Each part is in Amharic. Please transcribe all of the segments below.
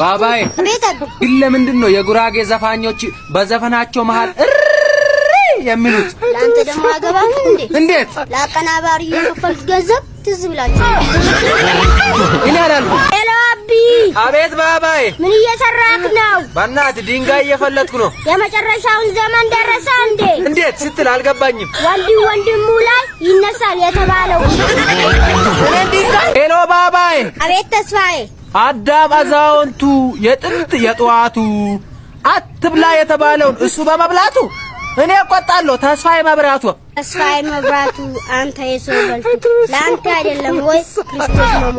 ባባዬ ግን ለምንድነው የጉራጌ ዘፋኞች በዘፈናቸው መሃል የሚሉት? ላንተ ደሞ አገባም እንዴ? እንዴት ለአቀናባሪ የከፈልኩት ገንዘብ ትዝ ብላችሁ እኔ አላልኩ። ሄሎ አቢ። አቤት ባባዬ። ምን እየሰራክ ነው? በእናትህ ድንጋይ እየፈለጥኩ ነው። የመጨረሻውን ዘመን ደረሰ እንዴ? እንዴት ስትል አልገባኝም። ወንድሙ ላይ ይነሳል የተባለው ሄሎ ባባዬ። አቤት ተስፋዬ። አዳም አዛውንቱ የጥንት የጠዋቱ አትብላ የተባለውን እሱ በመብላቱ እኔ እቆጣለሁ። ተስፋዬ መብራቱ አንተ የሰው በልቱ ለአንተ አይደለም ወይ ክርስቶስ ነው?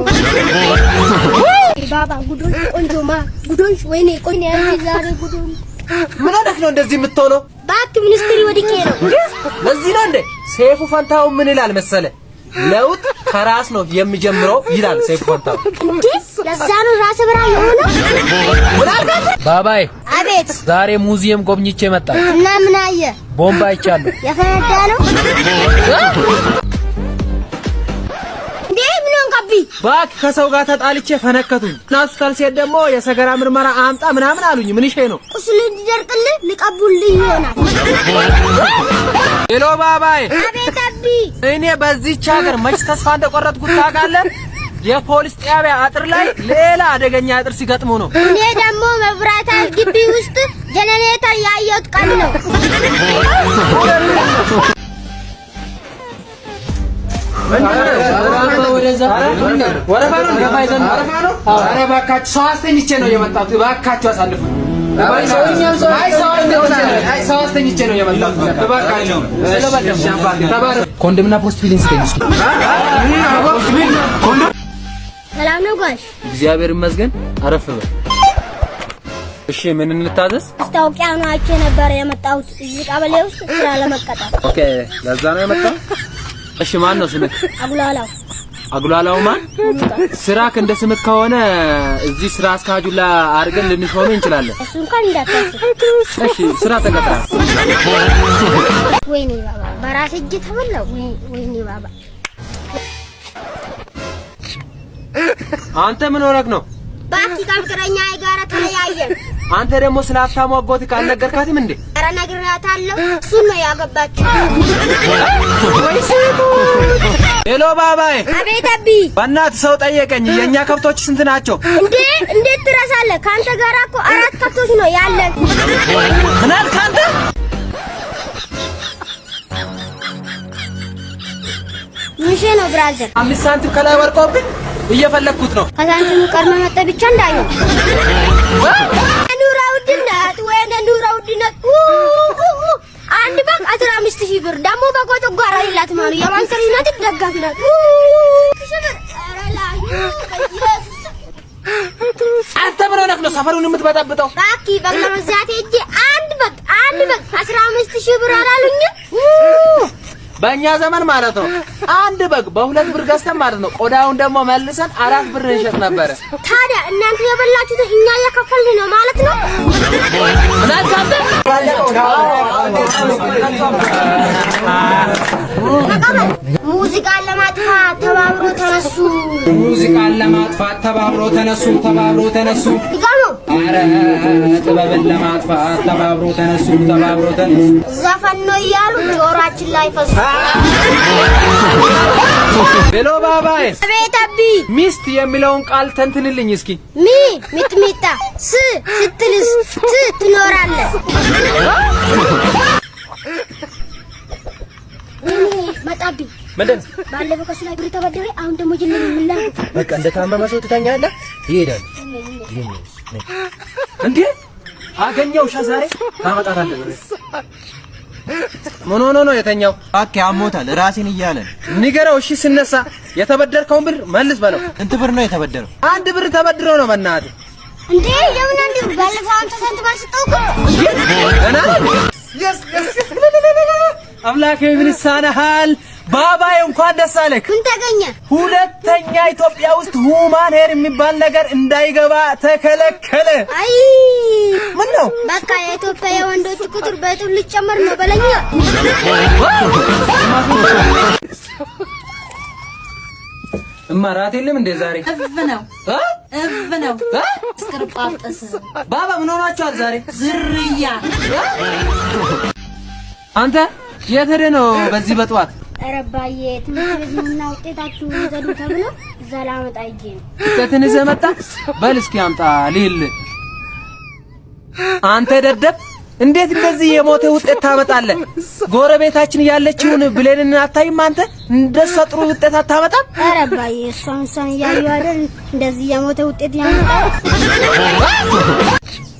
ባባ ጉዶን ቆንጆማ ጉዶን ወይኔ ቆንጆ ዛሬ ጉዶን ምን አደረክ ነው እንደዚህ የምትሆነው? ባክ ሚኒስትሪ ወድቄ ነው። ለዚህ ነው እንዴ ሴፉ ፈንታው ምን ይላል መሰለ? ለውጥ ከራስ ነው የሚጀምረው ይላል ሴፉ ፈንታው። እንዴ ለዛ ነው ራስ ብራ የሆነው። ባባዬ። አቤት። ዛሬ ሙዚየም ጎብኝቼ መጣሁ እና ምን አየ? ቦምብ አይቻለሁ። የፈነዳ ነው እንዴ? ምን እንቀቢ ባክ ከሰው ጋር ተጣልቼ ፈነከቱኝ። ናሱታል ሲሄድ ደግሞ የሰገራ ምርመራ አምጣ ምናምን አሉኝ። ምን ይሄ ነው? ቁስሉ እንዲደርቅልህ ልቀቡልኝ ይሆናል። ሄሎ ባባዬ። አቤት አቢ። እኔ በዚህች ሀገር መች ተስፋ እንደቆረጥኩት ታውቃለህ? የፖሊስ ጣቢያ አጥር ላይ ሌላ አደገኛ አጥር ሲገጥሙ ነው። እኔ ደግሞ መብራት ግቢ ውስጥ ጀነሬተር ያየሁት ቀን ነው። ኧረ እባካችሁ ሰው አስተኝቼ ነው የመጣሁት። እባካችሁ አሳልፉ። ሰው አስተኝቼ ነው የመጣሁት። እባካችሁ ኮንዶምና ፖስት ፊሊንግ ስጠኝ እስኪ። ሰላም ነው ጋሽ? እግዚአብሔር ይመስገን። አረፍ በል። እሺ ምን እንታዘዝ? ማስታወቂያ ነው አይቼ ነበር የመጣሁት እዚህ ቀበሌ ውስጥ ስራ ለመቀጠር። ኦኬ ለዛ ነው የመጣው። እሺ ማን ነው ስምህ? አጉላላው ማን? ስራክ እንደ ስምህ ከሆነ እዚህ ስራ አስካጁላ አድርገን ልንሾምህ እንችላለን። እሱ እንኳን እንዳታስብ። እሺ ስራ ተቀጥረሃል። ወይኔ ባባ በራሴ እጅ ተበላው። ወይኔ ባባ አንተ ምን ሆነክ ነው? ባኪ ከፍቅረኛዬ ጋር ተለያየን። አንተ ደግሞ ስለ ሀብታሙ አጎትህ ካልነገርካትም እንዴ? ኧረ ነግሬያታለሁ። እሱን ነው ያገባችው። ሄሎ ባባዬ። አቤት አቢ። በእናትህ ሰው ጠየቀኝ። የኛ ከብቶች ስንት ናቸው? እንዴት ትረሳለህ? ካንተ ጋር እኮ 4 ከብቶች ነው ያለን። ምን አልክ አንተ? ምንሽ ነው ብራዘር? 5 ሳንቲም ከላይ ወርቆብኝ እየፈለኩት ነው። ከሳንቲሙ ቀድመህ መጥተህ ብቻ እንዳይሆን። ኑሮ ውድነት አንድ በግ 15,000 ብር ደግሞ በቆጮ ጓራ ይላት ማለት የማንቸስተር ዩናይትድ ደጋፊ ናት። አንተ ምን ሆነህ ነው ሰፈሩን የምትበጠብጠው? ባኪ በግ ለመግዛት ሄጄ አንድ በግ 15,000 ብር አላሉኝም? በእኛ ዘመን ማለት ነው አንድ በግ በ2 ብር ገዝተን ማለት ነው ቆዳውን ደግሞ መልሰን 4 ብር እንሸጥ ነበር። ታዲያ እናንተ የበላችሁት እኛ እየከፈልን ነው ማለት ነው? ሙዚቃን ለማጥፋት ተባብሮ ተነሱ። ኧረ ጥበብን ለማጥፋት ተባብሮ ተነሱ። ዘፈን ነው እያሉ ጆሮአችን ላይ ፈሱ። ሄሎ ባባዬ። አቤት አቢ። ሚስት የሚለውን ቃል ተንትንልኝ እስኪ። ሚጥሚጣ ስትልስ ትኖራለህ። መጣብኝ። ምንድን ባለፈው ከሱ ላይ ብር ተበደረ። አሁን ደግሞ ጀነን ምን በቃ እንደታመመ ሰው ትተኛለህ። ይሄዳል እንዴ? አገኘውሻ ዛሬ ታመጣታለህ ብር። ምን ሆኖ ነው የተኛው? አክ ያሞታል ራሴን እያለ ንገረው። እሺ ስነሳ የተበደርከውን ብር መልስ በለው። እንት ብር ነው የተበደረው? 1 ብር ተበድሮ ነው በእናትህ እንዴ? የምን አንድ ባለፈው አንተ ሰንት ባልሰጠውኩ እና አምላኬ ምን ይሳነሃል? ባባዬ እንኳን ደስ አለህ። ምን ተገኘ? ሁለተኛ ኢትዮጵያ ውስጥ ሁማን ሄር የሚባል ነገር እንዳይገባ ተከለከለ። አይ ምን ነው? በቃ የኢትዮጵያ የወንዶች ቁጥር በእጥፍ ሊጨመር ነው በለኛ። እማራት የለም እንደ ዛሬ እፍ ነው ስክርጳጥስ ባባ ምን ሆናችኋል ዛሬ? ዝርያ አንተ የት ሄደህ ነው በዚህ በጠዋት? ኧረ አባዬ ትምህርት ቤት ምንና ውጤታችሁ ይዘዱ ተብሎ እዛ ላመጣ ሂጄ ነው። ውጤትን ይዘህ መጣ? በል እስኪ አምጣ ልሂልህ። አንተ ደደብ እንዴት እንደዚህ የሞተ ውጤት ታመጣለህ? ጎረቤታችን ያለችውን ብሌንን አታይም አንተ? እንደሷ ጥሩ ውጤት አታመጣም? ኧረ አባዬ እሷን እያዩ አይደል እንደዚህ የሞተ ውጤት ያመጣው።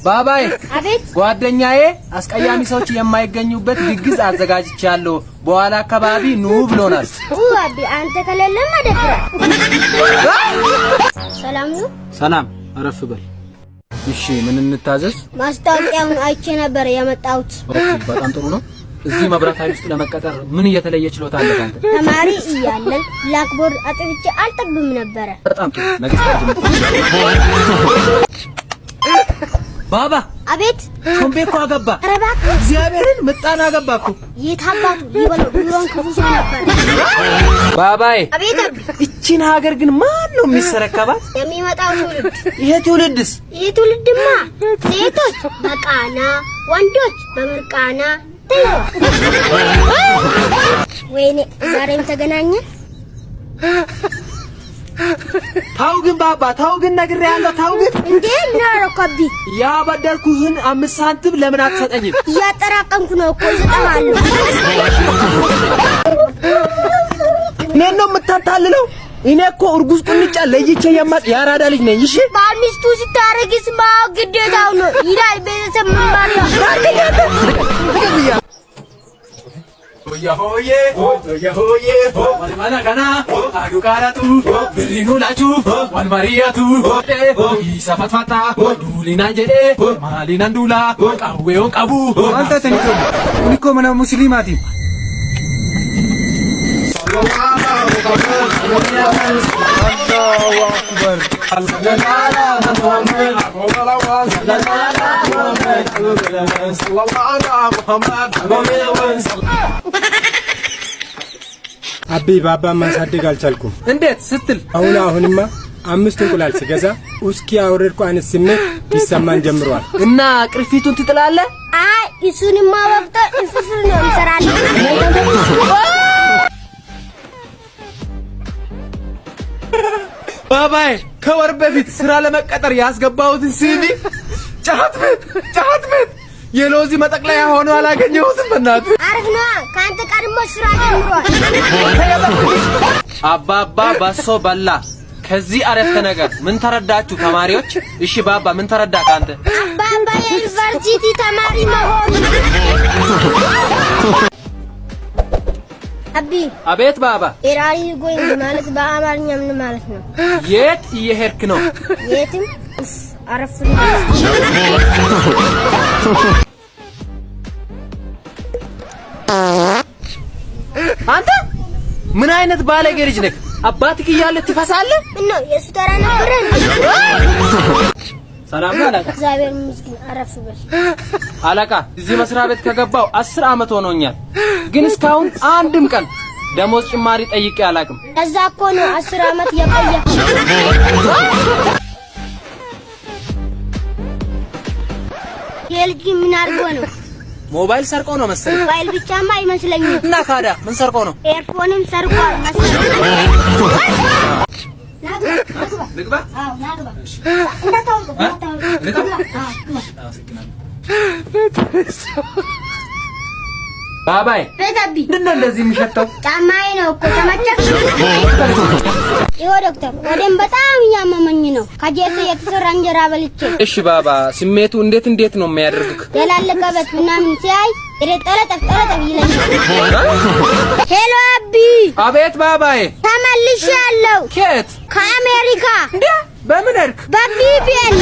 ባባዬ አቤት ጓደኛዬ አስቀያሚ ሰዎች የማይገኙበት ድግስ አዘጋጅቻለሁ በኋላ አካባቢ ኑ ብሎናል። አቢ አንተ ከሌለም አደብራ ሰላም ነው። ሰላም አረፍ በል። እሺ ምን እንታዘዝ? ማስታወቂያውን አይቼ ነበር የመጣሁት። በጣም ጥሩ ነው። እዚህ መብራት ኃይል ውስጥ ለመቀጠር ምን የተለየ ችሎታ አለ ካንተ? ተማሪ እያለን ብላክቦርድ አጥፍቼ አልጠግብም ነበረ። በጣም ጥሩ ነገ ባባ አቤት ሾምቤኮ አገባ። ኧረ እባክህ እግዚአብሔርን ምጣና አገባኩ። የታባቱ ይበለው ቢሮን ከፉ ነበር። ባባዬ አቤት አቢ እቺን ሀገር ግን ማን ነው የሚሰረከባት? የሚመጣው ትውልድ። ይሄ ትውልድስ? ይሄ ትውልድማ ሴቶች በቃና ወንዶች በምርቃና ወይኔ ዛሬም ተገናኘን። ታው ግን ባባ ታው ግን ነግሬሃለሁ። ታው ግን እንዴ ምን አረከቢ? ያበደርኩህን 5 ሳንቲም ለምን አትሰጠኝም? እያጠራቀምኩ ነው እኮ እሰጥሃለሁ። እኔን ነው የምታታልለው? እኔ እኮ እርጉዝ ቁንጫ ለይቼ የማጥ ያራዳ ልጅ ነኝ። እሺ ባሚስቱ ሲታረግስ ማው ግዴታው ነው ይላል ቤተሰብ መንባሪያ። ሆዬ ዋልማና ካና አዱካራቱ ብሪኑ ላቹ ዋልማሪያቱ ይሰፋፋታ ዱሊና ጀዴ ማሊናን ዱላ ቃዌው ቀቡ አንተ ተንኮ ኒኮ መና ሙስሊማቲ አቢ ባባ ማሳደግ አልቻልኩም። እንዴት ስትል አሁንማ 5 እንቁላል ስገዛ ውስኪ አውረድኩ አይነት ስሜት ይሰማን ጀምሯል። እና ቅርፊቱን ትጥላለህ? አይ እሱንማ ወቅቶ እንፍፍር ነው እንሰራለን። ባባዬ ከወር በፊት ስራ ለመቀጠር ያስገባሁትን ሲቪ ጫት ቤት የሎዚ መጠቅለያ ሆኖ አላገኘሁትም። በእናትህ አሪፍ ነው። ካንተ ቀድሞ ስራ ጀምሯል። አባባ ባሶ በላ። ከዚህ አረፍተ ነገር ምን ተረዳችሁ ተማሪዎች? እሺ ባባ ምን ተረዳ ካንተ? አባባ የዩኒቨርሲቲ ተማሪ መሆኑ። አቢ አቤት ባባ። ኤራሪ ጎይንግ ማለት በአማርኛ ምን ማለት ነው? የት እየሄድክ ነው? የትም አረፍ አንተ ምን አይነት ባለጌ ልጅ ነህ? አባትህ እያለ ትፈሳለህ? እና የሱ ተራ ነበር። ሰላም ነው አለቃ? እግዚአብሔር ይመስገን። አረፍ በል አለቃ። እዚህ መስሪያ ቤት ከገባው 10 ዓመት ሆኖኛል፣ ግን እስካሁን አንድም ቀን ደሞዝ ጭማሪ ጠይቄ አላውቅም። እዛ እኮ ነው 10 ዓመት የቆየ። የልጅ ምን አድርጎ ነው? ሞባይል ሰርቆ ነው መሰለኝ። ሞባይል ብቻማ አይመስለኝም። እና ካዳ ምን ሰርቆ ነው? ኤርፎንም ሰርቋል መሰለኝ። ልግባ? አዎ ናግባ። እንዳታውቁ ባባይ ቤታቢ ምንድነው እንደዚህ የሚሸተው? ጫማዬ ነው እኮ ተመቸክ? ይኸው ዶክተር ወደም በጣም እያመመኝ ነው። ከጄሶ የተሰራ እንጀራ በልቼ። እሺ ባባ ስሜቱ እንዴት ነው የሚያደርግክ? ያላለቀበት ምናምን ሲያይ ጠለጠፍ ይለኛል። ሄሎ አቢ። አቤት ባባዬ። ተመልሻለሁ። ከየት? ከአሜሪካ። በምን ሄድክ? በቪፒኤን